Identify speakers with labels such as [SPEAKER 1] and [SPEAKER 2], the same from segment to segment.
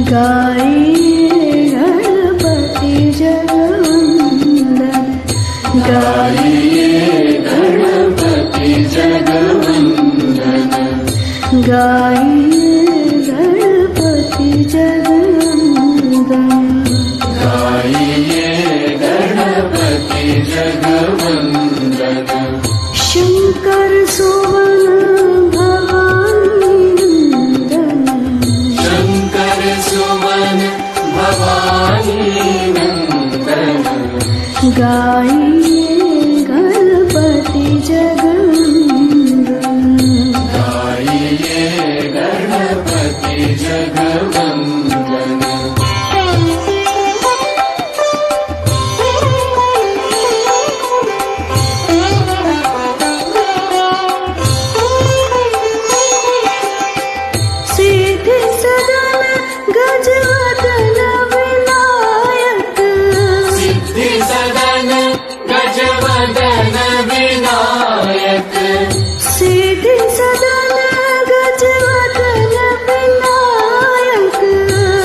[SPEAKER 1] गाइए गणपति जगवंदन, गाइए गणपति जगवंदन, गाइए गणपति जगवंदन, गाइए गणपति जगवंदन। शंकर सुवन भवानी नंदन, शंकर सुवन भवानी नंदन, गाइए गणपति जगवंदन, गाइए गणपति जगवंदन। सिद्धि सदन गजवदन विनायक,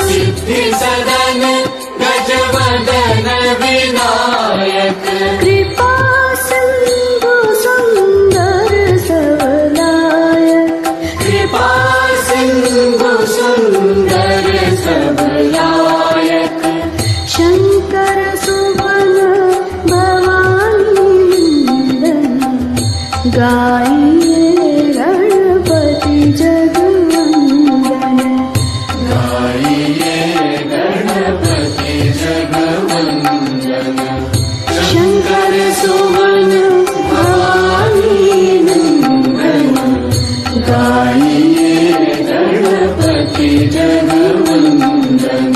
[SPEAKER 1] सिद्धि सदन गजवदन विनायक, कृपा सिंधु सुंदर सबलायक, कृपा सिंधु सुंदर सबलायक। शंकर सुवन भवानी नंदन, गाइए गणपति जगवंदन, गाइए गणपति जगवंदन। शंकर सुवन भवानी नंदन, गाइए गणपति जगवंदन।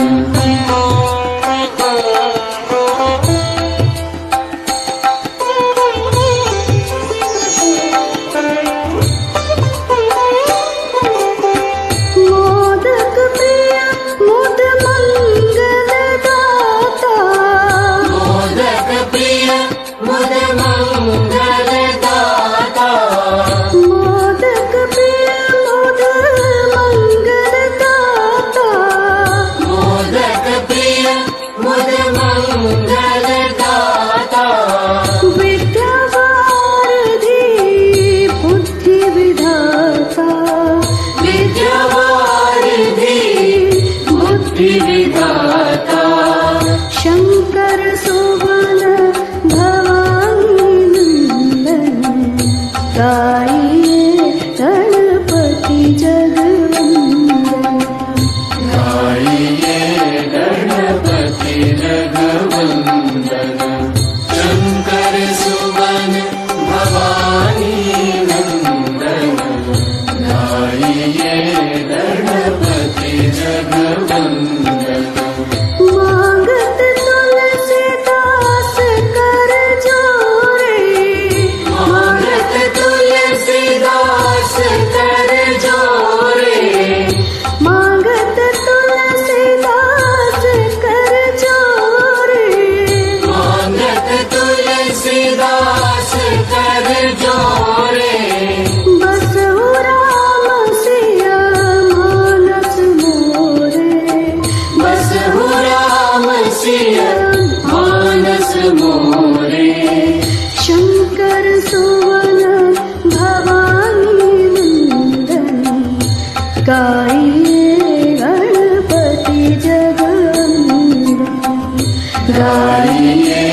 [SPEAKER 1] शंकर सुवन भवानी नंदन, गाइए गणपति जगवंदन, गाइए गणपति जगवंदन। शंकर सुवन भवानी नंदन, गाइए गणपति जगवंदन। मांगत तुलसीदास कर जोरे, मांगत तुलसीदास कर जोरे, मांगत तुलसीदास कर जोरे, मांगत तुलसीदास कर जोरे। बसहु राम सिया मानस मोरे, बसहु राम सिया मानस मोरे। शंकर सुवन भवानी नंदन, गाइए गणपति जगवंदन, गाइए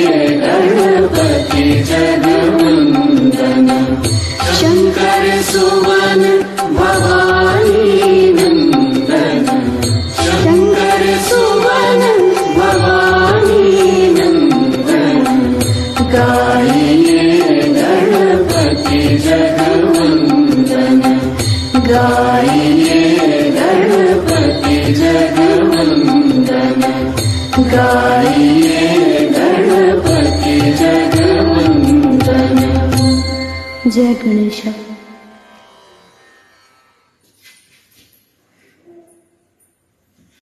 [SPEAKER 1] गणपति जगवंदन। शंकर सुवन भवानी नंदन, शंकर सुवन भवानी नंदन, गाइए गणपति जगवंदन, गाइए गणपति जगवंदन, गाइए गणपति जगवंदन। जय गणेश।